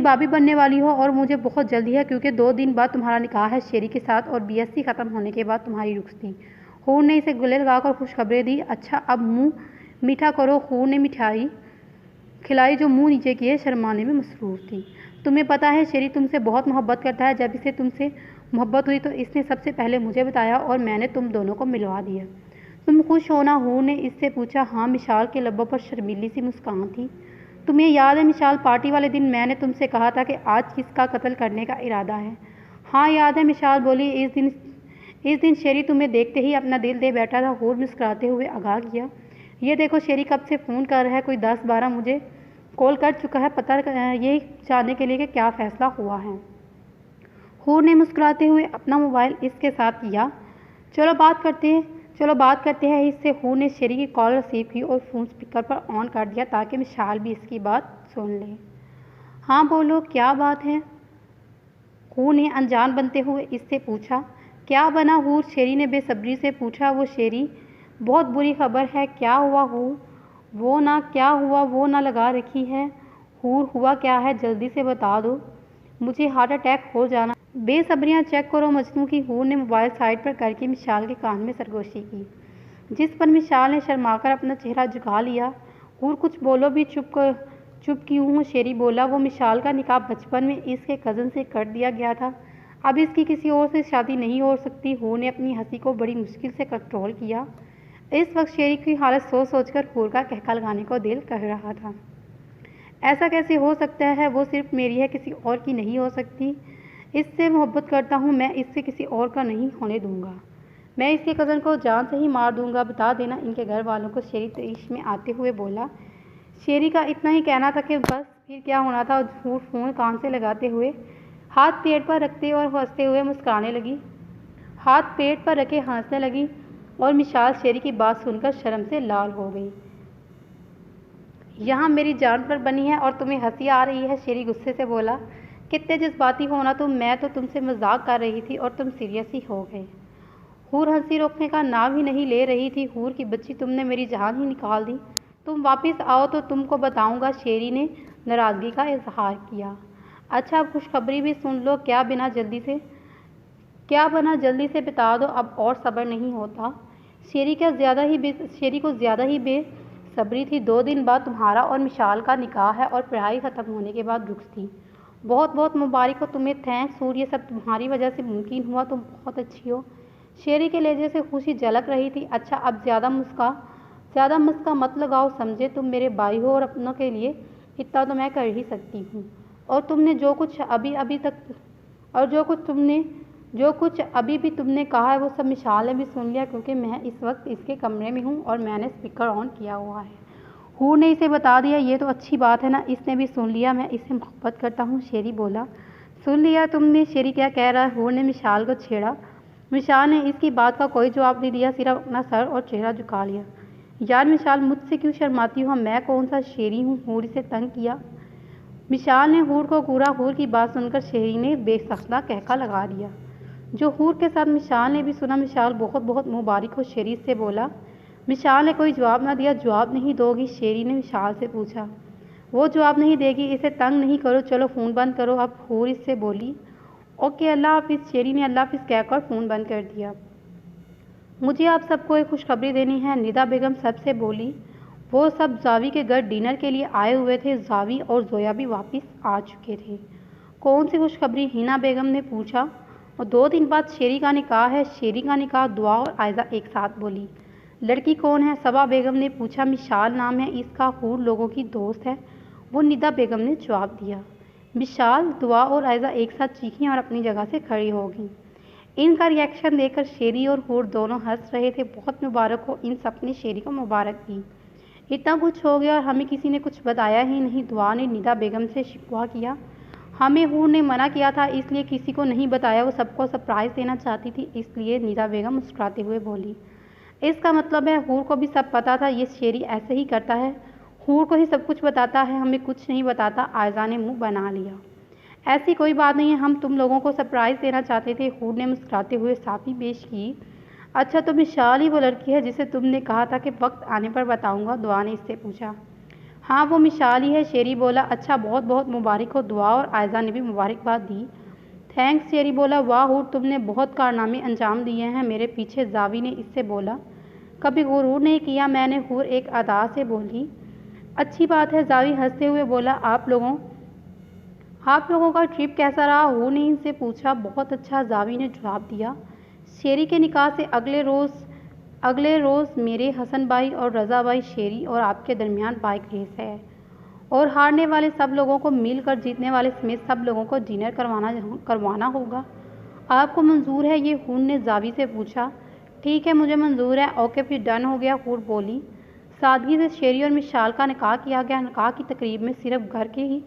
भाभी बनने वाली हो और मुझे बहुत जल्दी है, क्योंकि 2 दिन बाद तुम्हारा निकाह है शेरी के साथ और BSc ख़त्म होने के बाद तुम्हारी रुखसती। हूर ने इसे गले लगाकर खुशखबरी दी। अच्छा अब मुँह मीठा करो। हूर ने मिठाई खिलाई जो मुँह नीचे किए शर्माने में मसरूफ़ थी। तुम्हें पता है शेरी तुमसे बहुत मोहब्बत करता है। जब इसे तुमसे मोहब्बत हुई तो इसने सबसे पहले मुझे बताया और मैंने तुम दोनों को मिलवा दिया। तुम खुश हो ना? हूर ने इससे पूछा। हाँ। मिशाल के लबों पर शर्मीली सी मुस्कान थी। तुम्हें याद है मिशाल, पार्टी वाले दिन मैंने तुमसे कहा था कि आज किसका कत्ल करने का इरादा है? हाँ याद है, मिशाल बोली। इस दिन शेरी तुम्हें देखते ही अपना दिल दे बैठा था। हूर मुस्कुराते हुए आगाह किया। ये देखो शेरी कब से फ़ोन कर रहा है, कोई 10-12 मुझे कॉल कर चुका है, पता यही जानने के लिए कि क्या फ़ैसला हुआ है। हूर ने मुस्कुराते हुए अपना मोबाइल इसके साथ किया। चलो बात करते हैं इससे। हूर ने शेरी की कॉल रिसीव की और फ़ोन स्पीकर पर ऑन कर दिया ताकि मिशाल भी इसकी बात सुन ले। हाँ बोलो, क्या बात है? हूर ने अनजान बनते हुए इससे पूछा। क्या बना हूर? शेरी ने बेसब्री से पूछा। वो शेरी, बहुत बुरी खबर है। क्या हुआ हूर? क्या हुआ वो ना लगा रखी है। हूर, हुआ क्या है जल्दी से बता दो, मुझे हार्ट अटैक हो जाना। बेसब्रियां चेक करो मजनू की। हूर ने मोबाइल साइड पर करके मिशाल के कान में सरगोशी की, जिस पर मिशाल ने शर्माकर अपना चेहरा झुका लिया। हूर, कुछ बोलो भी, चुप क्यों हो? शेरी बोला। वो मिशाल का निकाह बचपन में इसके कज़न से कर दिया गया था। अब इसकी किसी और से शादी नहीं हो सकती। हूर ने अपनी हंसी को बड़ी मुश्किल से कंट्रोल किया। इस वक्त शेरी की हालत सोचकर हूर का कहका लगाने को दिल कर रहा था। ऐसा कैसे हो सकता है? वो सिर्फ मेरी है, किसी और की नहीं हो सकती। इससे मोहब्बत करता हूँ मैं, इससे किसी और का नहीं होने दूंगा। मैं इसके कज़न को जान से ही मार दूंगा, बता देना इनके घर वालों को। शेरी तईश में आते हुए बोला। शेरी का इतना ही कहना था कि बस फिर क्या होना था। हूर फ़ोन कान से लगाते हुए हाथ पेट पर रखते और हंसते हुए मुस्कुराने लगी। हाथ पेट पर रखे हंसने लगी और मिशाल शेरी की बात सुनकर शर्म से लाल हो गई। यहाँ मेरी जान पर बनी है और तुम्हें हंसी आ रही है? शेरी गुस्से से बोला। कितने जज्बाती हो ना तुम। मैं तो तुमसे मजाक कर रही थी और तुम सीरियस ही हो गए। हूर हंसी रोकने का नाम ही नहीं ले रही थी। हूर की बच्ची, तुमने मेरी जान ही निकाल दी। तुम वापस आओ तो तुमको बताऊंगा। शेरी ने नाराज़गी का इजहार किया। अच्छा अब खुशखबरी भी सुन लो। क्या बना जल्दी से बता दो, अब और सब्र नहीं होता। शेरी को ज़्यादा ही बेसब्री थी। 2 दिन बाद तुम्हारा और मिशाल का निकाह है और पढ़ाई ख़त्म होने के बाद रुखसती। बहुत बहुत मुबारक हो तुम्हें। थैंक्स हूर, ये सब तुम्हारी वजह से मुमकिन हुआ। तुम बहुत अच्छी हो। शेरी के लहजे से खुशी झलक रही थी। अच्छा अब ज़्यादा मुस्का मत लगाओ, समझे? तुम मेरे भाई हो और अपनों के लिए इतना तो मैं कर ही सकती हूँ। और तुमने जो कुछ अभी भी तुमने कहा है वो सब मिशाल ने भी सुन लिया, क्योंकि मैं इस वक्त इसके कमरे में हूँ और मैंने स्पीकर ऑन किया हुआ है। हूर ने इसे बता दिया। ये तो अच्छी बात है ना, इसने भी सुन लिया। मैं इससे मोहब्बत करता हूँ। शेरी बोला। सुन लिया तुमने? शेरी क्या कह रहा है? हूर ने मिशाल को छेड़ा। मिशाल ने इसकी बात का कोई जवाब नहीं दिया, सिर्फ अपना सर और चेहरा झुका लिया। यार मिशाल, मुझसे क्यों शर्माती हो? मैं कौन सा शेरी हूँ? हूर इसे तंग किया। मिशाल ने हूर को घूरा। हूर की बात सुनकर शेरी ने बेसख्ता कहका लगा दिया, जो हूर के साथ मिशाल ने भी सुना। मिशाल, बहुत बहुत मुबारक हो। शेरी से बोला। मिशाल ने कोई जवाब न दिया। जवाब नहीं दोगी? शेरी ने मिशाल से पूछा। वो जवाब नहीं देगी, इसे तंग नहीं करो। चलो फ़ोन बंद करो अब। हूर इससे बोली। ओके, अल्लाह हाफिज़। शेरी ने अल्लाह हाफिज़ कहकर फ़ोन बंद कर दिया। मुझे आप सबको एक खुशखबरी देनी है, निदा बेगम सबसे बोली। वो सब जावी के घर डिनर के लिए आए हुए थे। जावी और जोया भी वापस आ चुके थे। कौन सी खुशखबरी? हिना बेगम ने पूछा। और 2 दिन बाद शेरी का निकाह है। शेरी का निकाह दुआ और आयज़ा एक साथ बोली। लड़की कौन है? सबा बेगम ने पूछा। मिशाल नाम है इसका, हूर लोगों की दोस्त है, वो निदा बेगम ने जवाब दिया। मिशाल, दुआ और आयज़ा एक साथ चीखीं और अपनी जगह से खड़ी हो गईं। इनका रिएक्शन देखकर शेरी और हूर दोनों हंस रहे थे। बहुत मुबारक हो, इन सब ने शेरी को मुबारक दी। इतना कुछ हो गया और हमें किसी ने कुछ बताया ही नहीं। दुआ ने निदा बेगम से शिकवा किया। हमें हूर ने मना किया था, इसलिए किसी को नहीं बताया। वो सबको सरप्राइज़ देना चाहती थी, इसलिए निदा बेगम मुस्कुराते हुए बोली। इसका मतलब है हूर को भी सब पता था। ये शेरी ऐसे ही करता है, हूर को ही सब कुछ बताता है, हमें कुछ नहीं बताता। आयज़ा ने मुंह बना लिया। ऐसी कोई बात नहीं है, हम तुम लोगों को सरप्राइज़ देना चाहते थे। हूर ने मुस्कुराते हुए साफ़ी पेश की। अच्छा, तो मिशाल ही वो लड़की है जिसे तुमने कहा था कि वक्त आने पर बताऊंगा? दुआ ने इससे पूछा। हाँ, वो मिशाल ही है, शेरी बोला। अच्छा, बहुत बहुत मुबारक हो। दुआ और आयज़ा ने भी मुबारकबाद दी। थैंक्स, शेरी बोला। वाह हूर, तुमने बहुत कारनामे अंजाम दिए हैं मेरे पीछे। जावी ने इससे बोला। कभी गुरूर नहीं किया मैंने, हूर एक अदा से बोली। अच्छी बात है, जावी हंसते हुए बोला। आप लोगों का ट्रिप कैसा रहा? हूर ने इनसे पूछा। बहुत अच्छा, जावी ने जवाब दिया। शेरी के निकाह से अगले रोज़ मेरे हसन भाई और रज़ा भाई, शेरी और आपके दरमियान बाइक रेस है और हारने वाले सब लोगों को मिलकर जीतने वाले समेत सब लोगों को डिनर करवाना होगा। आपको मंजूर है ये? हूर ने जावी से पूछा। ठीक है, मुझे मंजूर है। ओके, फिर डन हो गया, हूर बोली। सादगी से शेरी और मिशाल का निकाह किया गया। निकाह की तकरीब में सिर्फ घर के ही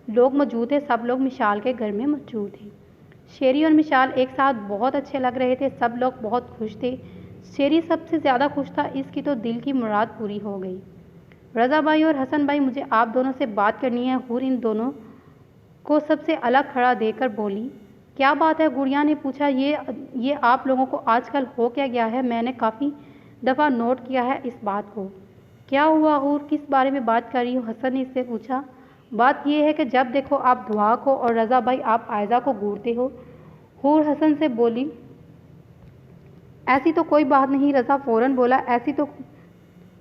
लोग मौजूद थे। सब लोग मिशाल के घर में मौजूद थे। शेरी और मिशाल एक साथ बहुत अच्छे लग रहे थे। सब लोग बहुत खुश थे। शेरी सबसे ज़्यादा खुश था, इसकी तो दिल की मुराद पूरी हो गई। रज़ा भाई और हसन भाई, मुझे आप दोनों से बात करनी है। हूर इन दोनों को सबसे अलग खड़ा देकर बोली। क्या बात है? गुड़िया ने पूछा। ये आप लोगों को आजकल हो क्या गया है? मैंने काफ़ी दफ़ा नोट किया है इस बात को। क्या हुआ हूर, किस बारे में बात कर रही हो? हसन ने इससे पूछा। बात यह है कि जब देखो आप दुआ को और रज़ा भाई आप आयज़ा को घूरते हो। हूर हसन से बोली। ऐसी तो कोई बात नहीं, रज़ा फ़ौरन बोला। ऐसी तो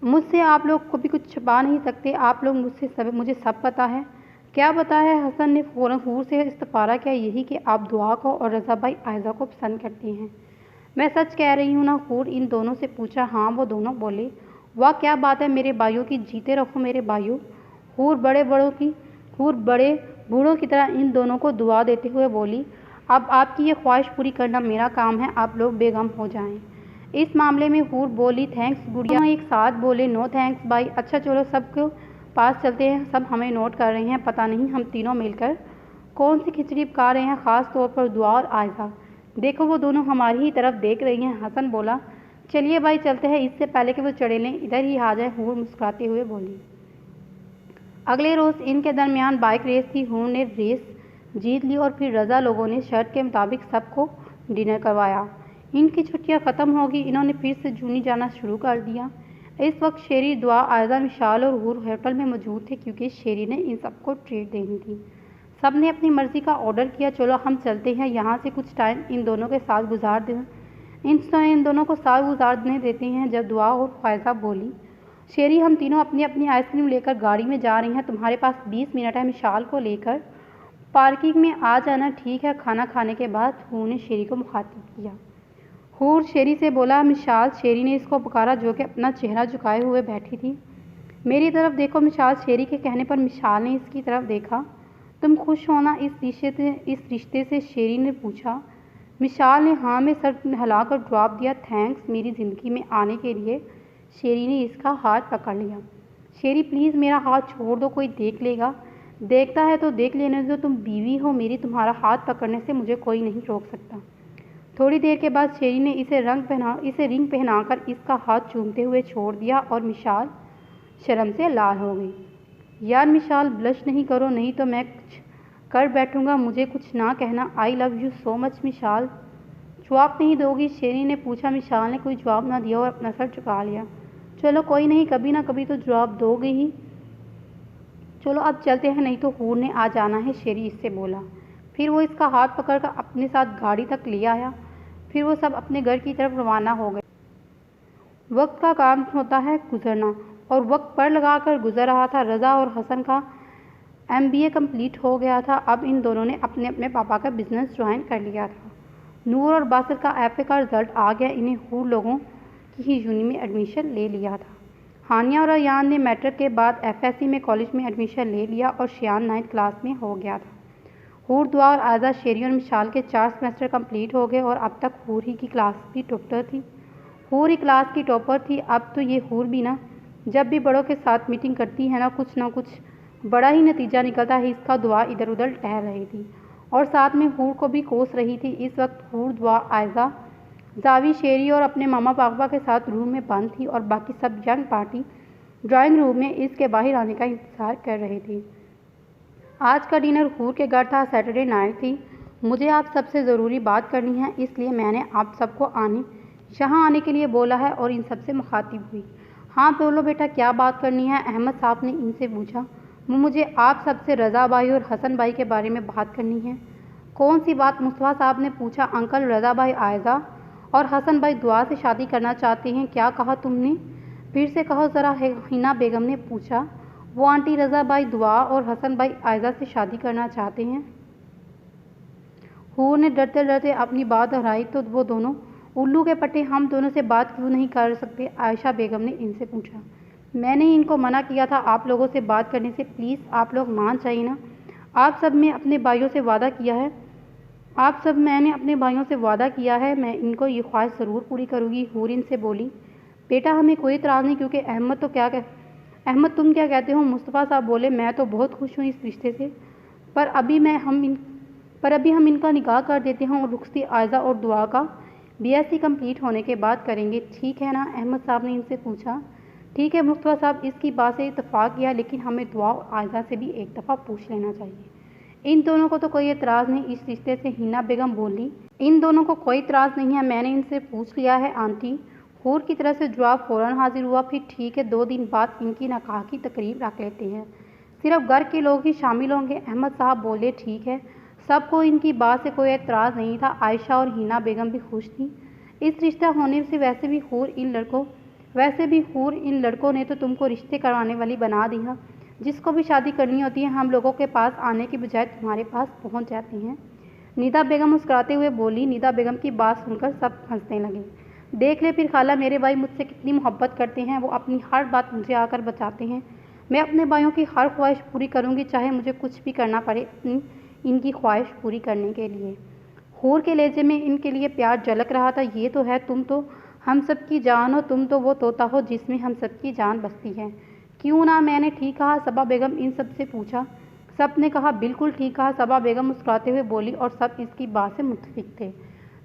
मुझसे आप लोग कभी कुछ छुपा नहीं सकते। आप लोग मुझे सब पता है। क्या पता है? हसन ने फ़ौरन हूर से इस्तफ़ारा किया। यही कि आप दुआ को और रज़ा भाई आयज़ा को पसंद करती हैं। मैं सच कह रही हूँ ना? हूर इन दोनों से पूछा। हाँ, वो दोनों बोले। वाह, क्या बात है मेरे भाइयों की, जीते रहो मेरे भाइयों। हूर बड़े बूढ़ों की तरह इन दोनों को दुआ देते हुए बोली। अब आपकी ये ख्वाहिश पूरी करना मेरा काम है, आप लोग बेगम हो जाएं। इस मामले में हूर बोली। थैंक्स गुड़िया। एक साथ बोले। नो थैंक्स भाई। अच्छा चलो, सबके पास चलते हैं, सब हमें नोट कर रहे हैं। पता नहीं हम तीनों मिलकर कौन सी खिचड़ी पका रहे हैं, ख़ास तौर पर दुआ और आयज़ा। देखो, वो दोनों हमारी ही तरफ देख रही हैं। हसन बोला। चलिए भाई चलते हैं, इससे पहले कि वो चढ़ेलें इधर ही आ जाए। हूर मुस्कुराते हुए बोली। अगले रोज़ इनके दरमियान बाइक रेस थी। हूर ने रेस जीत ली और फिर रज़ा लोगों ने शर्त के मुताबिक सबको डिनर करवाया। इनकी छुट्टियां ख़त्म हो गई, इन्होंने फिर से जूनी जाना शुरू कर दिया। इस वक्त शेरी, दुआ, आयज़ा, मिशाल और हूर होटल में मौजूद थे क्योंकि शेरी ने इन सबको ट्रीट देनी थी। सब ने अपनी मर्ज़ी का ऑर्डर किया। चलो हम चलते हैं, यहाँ से कुछ टाइम इन दोनों के साथ इन दोनों को साथ गुजारने देते हैं। जब दुआ और ख्वाहिशा बोली। शेरी, हम तीनों अपनी अपनी आइसक्रीम लेकर गाड़ी में जा रही हैं, तुम्हारे पास 20 मिनट है मिशाल को लेकर पार्किंग में आ जाना। ठीक है। खाना खाने के बाद हूर ने शेरी को मुखातिब किया। हूर शेरी से बोला। मिशाल, शेरी ने इसको पुकारा जो कि अपना चेहरा झुकाए हुए बैठी थी। मेरी तरफ देखो मिशाल। शेरी के कहने पर मिशाल ने इसकी तरफ देखा। तुम खुश हो ना इस रिश्ते से? शेरी ने पूछा। मिशाल ने हाँ में सर हिलाकर जवाब दिया। थैंक्स मेरी ज़िंदगी में आने के लिए। शेरी ने इसका हाथ पकड़ लिया। शेरी, प्लीज़ मेरा हाथ छोड़ दो, कोई देख लेगा। देखता है तो देख लेने दो, तुम बीवी हो मेरी, तुम्हारा हाथ पकड़ने से मुझे कोई नहीं रोक सकता। थोड़ी देर के बाद शेरी ने इसे रिंग पहनाकर इसका हाथ चूमते हुए छोड़ दिया और मिशाल शर्म से लाल हो गई। यार मिशाल, ब्लश नहीं करो, नहीं तो मैं कुछ कर बैठूंगा। मुझे कुछ ना कहना। I love you so much Mishal. जवाब नहीं दोगी? शेरी ने पूछा। मिशाल ने कोई जवाब ना दिया और अपना सर झुका लिया। चलो कोई नहीं, कभी ना कभी तो जवाब दोगे ही। चलो अब चलते हैं, नहीं तो हूर ने आ जाना है, शेरी इससे बोला। फिर वो इसका हाथ पकड़कर अपने साथ गाड़ी तक ले आया। फिर वो सब अपने घर की तरफ रवाना हो गए। वक्त का काम होता है गुजरना, और वक्त पर लगाकर गुजर रहा था। रज़ा और हसन का MBA कंप्लीट हो गया था। अब इन दोनों ने अपने अपने पापा का बिजनेस ज्वाइन कर लिया था। नूर और बासित का एफए का रिजल्ट आ गया। इन्हें हूर लोगों की ही यूनी में एडमिशन ले लिया था। हानिया और अयान ने मैट्रिक के बाद एफएससी में कॉलेज में एडमिशन ले लिया और शियान 9th क्लास में हो गया था। हूर, दुआ और आयजा, शेरी और मिशाल के 4 सेमेस्टर कंप्लीट हो गए और अब तक हूर ही की क्लास की टॉपर थी। हूर ही क्लास की टॉपर थी। अब तो ये हूर भी ना जब भी बड़ों के साथ मीटिंग करती है ना कुछ बड़ा ही नतीजा निकलता है। इसका दुआ इधर उधर टहल रही थी और साथ में हूर को भी कोस रही थी। इस वक्त हूर, दुआ, आयजा, जावी, शेरी और अपने मामा पापा के साथ रूम में बंद थी और बाकी सब यंग पार्टी ड्राइंग रूम में इसके बाहर आने का इंतज़ार कर रहे थे। आज का डिनर हूर के घर था। सैटरडे नाइट थी। मुझे आप सबसे ज़रूरी बात करनी है, इसलिए मैंने आप सबको यहाँ आने के लिए बोला है और इन सबसे मुखातिब हुई। हाँ बोलो बेटा, क्या बात करनी है? अहमद साहब ने इनसे पूछा। मुझे आप सबसे रज़ा भाई और हसन भाई के बारे में बात करनी है। कौन सी बात? मुस्तफ़ा साहब ने पूछा। अंकल, रज़ा भाई आयज़ा और हसन भाई दुआ से शादी करना चाहते हैं। क्या कहा तुमने? फिर से कहो ज़रा, हिना बेगम ने पूछा। वो आंटी, रज़ा भाई दुआ और हसन भाई आयज़ा से शादी करना चाहते हैं। हूर ने डरते डरते अपनी बात दोहराई। तो वो दोनों उल्लू के पट्टे हम दोनों से बात क्यों नहीं कर सकते? आयशा बेगम ने इनसे पूछा। मैंने इनको मना किया था आप लोगों से बात करने से। प्लीज़ आप लोग मान जाइए ना। मैंने अपने भाइयों से वादा किया है मैं इनको ये ख्वाहिश ज़रूर पूरी करूँगी। हूर इनसे बोली। बेटा, हमें कोई इतराज़ नहीं, क्योंकि अहमद तुम क्या कहते हो? मुस्तफ़ा साहब बोले। मैं तो बहुत खुश हूँ इस रिश्ते से, पर अभी हम इनका निकाह कर देते हैं और रुखसती आयज़ा और दुआ का बीएससी कंप्लीट होने के बाद करेंगे, ठीक है ना? अहमद साहब ने इनसे पूछा। ठीक है मुस्तफ़ा साहब, इसकी बात से इत्तफ़ाक़ किया, लेकिन हमें दुआ और आयज़ा से भी एक दफ़ा पूछ लेना चाहिए। इन दोनों को तो कोई एतराज़ नहीं इस रिश्ते से, हिना बेगम बोली। इन दोनों को कोई एतराज़ नहीं है, मैंने इनसे पूछ लिया है आंटी। हूर की तरफ से जवाब फ़ौरन हाजिर हुआ। फिर ठीक है, 2 दिन बाद इनकी निकाह की तकरीब रख लेते हैं, सिर्फ घर के लोग ही शामिल होंगे। अहमद साहब बोले। ठीक है। सबको इनकी बात से कोई एतराज़ नहीं था। आयशा और हिना बेगम भी खुश थी इस रिश्ता होने से। वैसे भी हूर, इन लड़कों ने तो तुमको रिश्ते करवाने वाली बना दिया। जिसको भी शादी करनी होती है हम लोगों के पास आने की बजाय तुम्हारे पास पहुंच जाते हैं। निदा बेगम मुस्कुराते हुए बोली। निदा बेगम की बात सुनकर सब हंसने लगे। देख ले फिर खाला, मेरे भाई मुझसे कितनी मोहब्बत करते हैं। वो अपनी हर बात मुझे आकर बताते हैं। मैं अपने भाइयों की हर ख्वाहिश पूरी करूँगी, चाहे मुझे कुछ भी करना पड़े इनकी ख्वाहिश पूरी करने के लिए। हूर के लहजे में इनके लिए प्यार झलक रहा था। ये तो है, तुम तो हम सब की जान हो, तुम तो वो तोता हो जिसमें हम सब की जान बसती है। क्यों ना? मैंने ठीक कहा? सबा बेगम इन सब से पूछा। सब ने कहा बिल्कुल ठीक कहा, सबा बेगम मुस्कुराते हुए बोली, और सब इसकी बात से मुत्तफिक थे।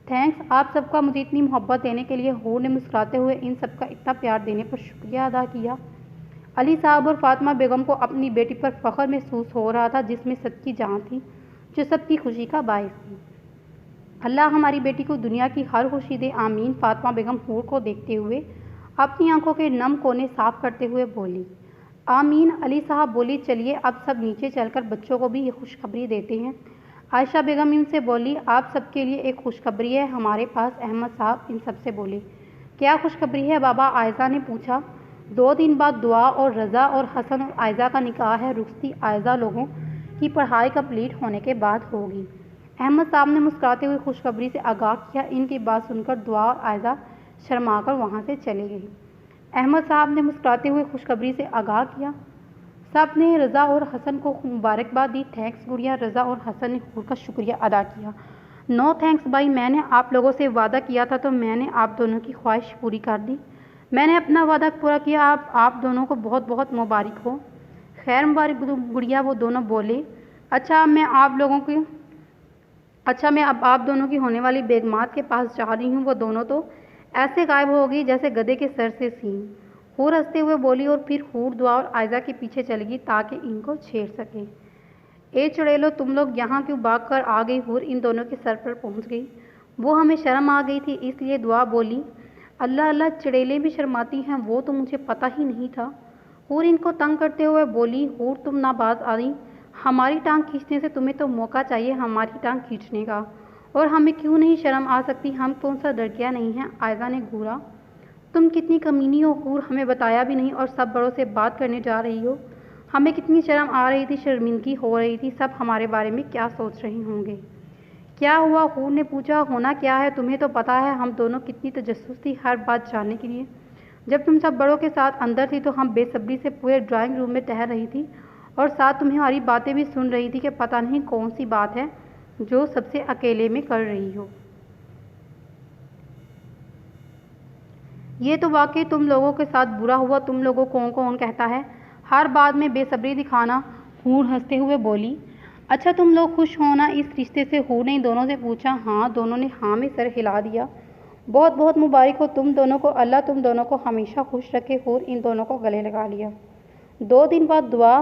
थैंक्स आप सबका मुझे इतनी मोहब्बत देने के लिए। हूर ने मुस्कुराते हुए इन सब का इतना प्यार देने पर शुक्रिया अदा किया। अली साहब और फातिमा बेगम को अपनी बेटी पर फ़ख्र महसूस हो रहा था, जिसमें सबकी जान थी, जो सबकी खुशी का बायस थी। अल्लाह हमारी बेटी को दुनिया की हर खुशी दे, आमीन। फातिमा बेगम हूर को देखते हुए अपनी आंखों के नम कोने साफ करते हुए बोली। आमीन। अली साहब बोली। चलिए अब सब नीचे चलकर बच्चों को भी ये खुशखबरी देते हैं। आयशा बेगम इनसे बोली। आप सबके लिए एक खुशखबरी है हमारे पास। अहमद साहब इन सबसे बोले। क्या खुशखबरी है बाबा? आयशा ने पूछा। 2 दिन बाद दुआ और रज़ा और हसन और आयज़ा का निकाह है। रुखसती आयज़ा लोगों की पढ़ाई कंप्लीट होने के बाद होगी। अहमद साहब ने मुस्कुराते हुए खुशखबरी से आगाह किया। इनकी बात सुनकर दुआ और आयज़ा शर्माकर वहाँ से चली गई। अहमद साहब ने मुस्कुराते हुए खुशखबरी से आगाह किया। सब ने रज़ा और हसन को मुबारकबाद दी। थैंक्स गुड़िया। रज़ा और हसन ने हूर का शुक्रिया अदा किया। नो थैंक्स भाई, मैंने आप लोगों से वादा किया था तो मैंने आप दोनों की ख्वाहिश पूरी कर दी। मैंने अपना वादा पूरा किया। आप दोनों को बहुत बहुत मुबारक हो। खैर मुबारक गुड़िया, वो दोनों बोले। अच्छा मैं अब आप दोनों की होने वाली बेगमात के पास जा रही हूँ। वो दोनों तो ऐसे गायब हो गई जैसे गधे के सर से सींग। हूर हंसते हुए बोली और फिर हूर, दुआ और आयज़ा के पीछे चली गई ताकि इनको छेड़ सके। ए चुड़ैलो, तुम लोग यहाँ क्यों भाग कर आ गई? हूर इन दोनों के सर पर पहुँच गई। वो हमें शर्म आ गई थी इसलिए। दुआ बोली। अल्लाह अल्लाह, चुड़ैलें भी शर्माती हैं, वो तो मुझे पता ही नहीं था। हूर इनको तंग करते हुए बोली। हूर तुम नाबाज आ रही, हमारी टांग खींचने से तुम्हें तो मौका चाहिए हमारी टांग खींचने का, और हमें क्यों नहीं शर्म आ सकती? हम कौन सा लड़कियाँ नहीं हैं? आयज़ा ने घूरा। तुम कितनी कमीनी हो हूर, हमें बताया भी नहीं और सब बड़ों से बात करने जा रही हो। हमें कितनी शर्म आ रही थी, शर्मिंदगी हो रही थी। सब हमारे बारे में क्या सोच रहे होंगे? क्या हुआ? हूर ने पूछा। होना क्या है? तुम्हें तो पता है हम दोनों कितनी तजस्सुस थी हर बात जानने के लिए। जब तुम सब बड़ों के साथ अंदर थी तो हम बेसब्री से पूरे ड्राइंग रूम में टहल रही थी और साथ तुम्हारी बातें भी सुन रही थी कि पता नहीं कौन सी बात है जो सबसे अकेले में कर रही हो। ये तो वाकई तुम लोगों के साथ बुरा हुआ। तुम लोगों को कौन कहता है हर बात में बेसब्री दिखाना? हूर हंसते हुए बोली। अच्छा तुम लोग खुश हो ना इस रिश्ते से? हूर ने इन दोनों से पूछा। हाँ, दोनों ने हाँ में सर हिला दिया। बहुत बहुत मुबारक हो तुम दोनों को, अल्लाह तुम दोनों को हमेशा खुश रखे। हूर इन दोनों को गले लगा लिया। 2 दिन बाद दुआ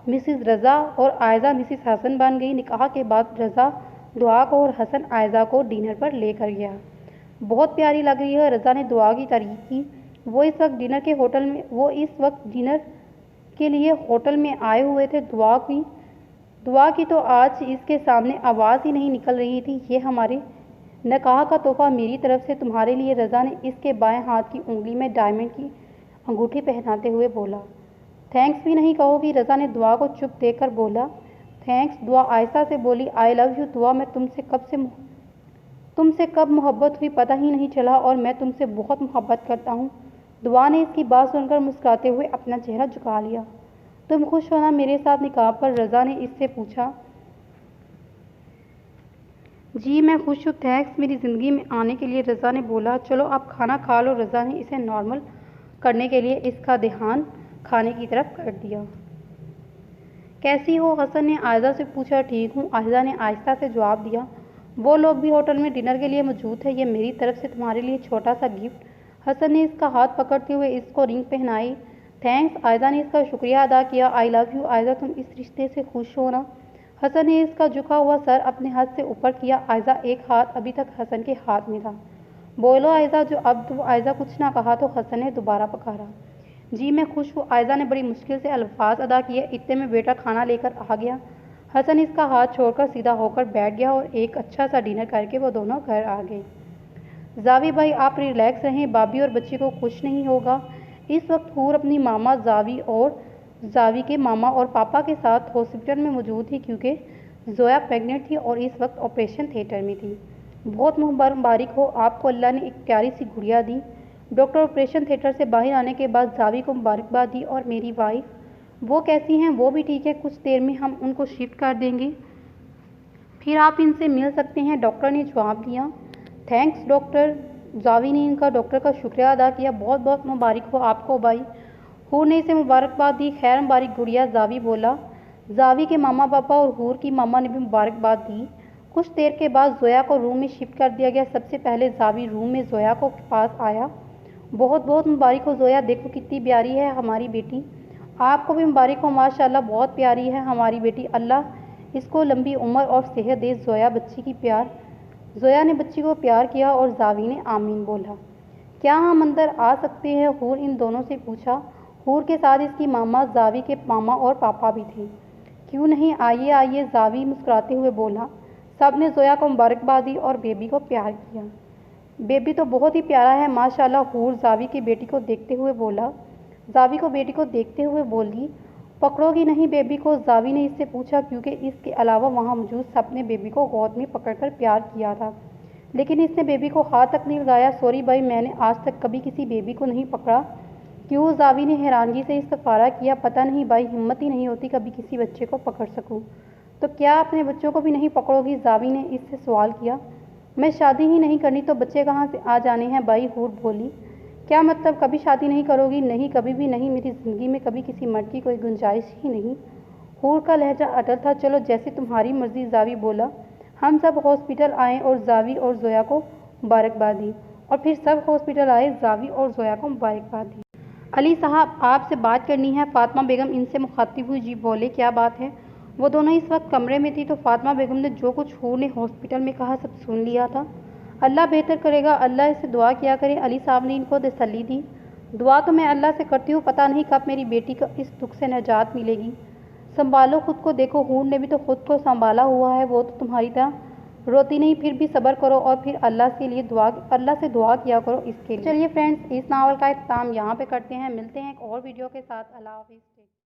मिसिस रज़ा और आयज़ा मिसिस हसन बन गई। निकाह के बाद रज़ा दुआ को और हसन आयज़ा को डिनर पर लेकर गया। बहुत प्यारी लग रही है, रज़ा ने दुआ की तारीफ की। वो इस वक्त डिनर के लिए होटल में आए हुए थे। दुआ की तो आज इसके सामने आवाज़ ही नहीं निकल रही थी। ये हमारे निकाह का तोहफ़ा मेरी तरफ से तुम्हारे लिए। रज़ा ने इसके बाएं हाथ की उंगली में डायमंड की अंगूठी पहनाते हुए बोला। थैंक्स भी नहीं कहोगी? रज़ा ने दुआ को चुप देखकर बोला। थैंक्स? दुआ आहिस्ता से बोली। आई लव यू दुआ, मैं तुमसे कब मोहब्बत हुई पता ही नहीं चला और मैं तुमसे बहुत मोहब्बत करता हूँ। दुआ ने इसकी बात सुनकर मुस्कुराते हुए अपना चेहरा झुका लिया। तुम खुश हो ना मेरे साथ निकाह पर? रज़ा ने इससे पूछा। जी मैं खुश हूँ, थैंक्स मेरी ज़िंदगी में आने के लिए, रज़ा ने बोला। चलो आप खाना खा लो। रज़ा ने इसे नॉर्मल करने के लिए इसका ध्यान खाने की तरफ कर दिया। कैसी हो? हसन ने आयज़ा से पूछा। ठीक हूँ, आयज़ा ने आहिस्ता से जवाब दिया। वो लोग भी होटल में डिनर के लिए मौजूद है। ये मेरी तरफ से तुम्हारे लिए छोटा सा गिफ्ट। हसन ने इसका हाथ पकड़ते हुए इसको रिंग पहनाई। थैंक्स, आयज़ा ने इसका शुक्रिया अदा किया। आई लव यू आयज़ा, तुम इस रिश्ते से खुश हो ना? हसन ने इसका झुका हुआ सर अपने हाथ से ऊपर किया। आयज़ा एक हाथ अभी तक हसन के हाथ में था। बोलो आयज़ा। जो अब तो आयज़ा कुछ ना कहा तो हसन ने दोबारा पुकारा। जी मैं खुश हूँ, आयज़ा ने बड़ी मुश्किल से अल्फाज अदा किए। इतने में बेटा खाना लेकर आ गया। हसन इसका हाथ छोड़कर सीधा होकर बैठ गया और एक अच्छा सा डिनर करके वो दोनों घर आ गए। जावी भाई आप रिलैक्स रहें, भाभी और बच्ची को कुछ नहीं होगा। इस वक्त हूर अपनी मामा जावी के मामा और पापा के साथ हॉस्पिटल में मौजूद थी क्योंकि जोया प्रेग्नेंट थी और इस वक्त ऑपरेशन थिएटर में थी। बहुत मुबारक हो आपको, अल्लाह ने एक प्यारी सी गुड़िया दी। डॉक्टर ऑपरेशन थिएटर से बाहर आने के बाद जावी को मुबारकबाद दी। और मेरी वाइफ वो कैसी हैं? वो भी ठीक है, कुछ देर में हम उनको शिफ्ट कर देंगे, फिर आप इनसे मिल सकते हैं, डॉक्टर ने जवाब दिया। Thanks doctor. जावी ने इनका डॉक्टर का शुक्रिया अदा किया। बहुत बहुत मुबारक हो आपको भाई। हूर ने इसे मुबारकबाद दी। खैर मुबारक गुड़िया, जावी बोला। जावी के मामा पापा और हूर की मामा ने भी मुबारकबाद दी। कुछ देर के बाद जोया को रूम में शिफ्ट कर दिया गया। सबसे पहले जावी रूम में जोया को पास आया। बहुत बहुत मुबारक हो जोया, देखो कितनी प्यारी है हमारी बेटी। आपको भी मुबारक हो, माशाल्लाह बहुत प्यारी है हमारी बेटी, अल्लाह इसको लंबी उम्र और सेहत दे। जोया ने बच्ची को प्यार किया और जावी ने आमीन बोला। क्या हम अंदर आ सकते हैं? हूर इन दोनों से पूछा। हूर के साथ इसकी मामा, जावी के मामा और पापा भी थे। क्यों नहीं, आइए आइए, जावी मुस्कुराते हुए बोला। सब ने जोया को मुबारकबाद दी और बेबी को प्यार किया। बेबी तो बहुत ही प्यारा है माशाल्लाह, हूर जावी की बेटी को देखते हुए बोला। जावी को बेटी को देखते हुए बोली। पकड़ोगी नहीं बेबी को? जावी ने इससे पूछा क्योंकि इसके अलावा वहाँ मौजूद सब ने बेबी को गोद में पकड़कर प्यार किया था, लेकिन इसने बेबी को हाथ तक नहीं लगाया। सॉरी भाई, मैंने आज तक कभी किसी बेबी को नहीं पकड़ा। क्यों? जावी ने हैरानगी से इस्तफारा किया। पता नहीं भाई, हिम्मत ही नहीं होती कभी किसी बच्चे को पकड़ सकूं। तो क्या अपने बच्चों को भी नहीं पकड़ोगी? जावी ने इससे सवाल किया। मैं शादी ही नहीं करनी तो बच्चे कहाँ से आ जाने हैं भाई, हूर बोली। क्या मतलब, कभी शादी नहीं करोगी? नहीं, कभी भी नहीं, मेरी ज़िंदगी में कभी किसी मर्द की कोई गुंजाइश ही नहीं। हूर का लहजा अटल था। चलो जैसे तुम्हारी मर्जी, जावी बोला। हम सब हॉस्पिटल आए और जावी और जोया को मुबारकबाद दी और फिर सब हॉस्पिटल आए, जावी और जोया को मुबारकबाद दी। अली साहब आपसे बात करनी है, फातिमा बेगम इनसे मुखातिब हुई। जी बोले, क्या बात है? वो दोनों इस वक्त कमरे में थी तो फातिमा बेगम ने जो कुछ हूर ने हॉस्पिटल में कहा सब सुन लिया था। अल्लाह बेहतर करेगा, अल्लाह से दुआ किया करें। अली साहब ने इनको तसल्ली दी। दुआ तो मैं अल्लाह से करती हूँ, पता नहीं कब मेरी बेटी को इस दुख से निजात मिलेगी। संभालो खुद को, देखो हूर ने भी तो खुद को संभाला हुआ है, वो तो तुम्हारी तरह रोती नहीं, फिर भी सब्र करो और फिर अल्लाह से दुआ किया करो इसके लिए। चलिए फ्रेंड्स, इस नावल का इख्तिताम यहाँ पे करते हैं। मिलते हैं एक और वीडियो के साथ। अल्लाह हाफिज़।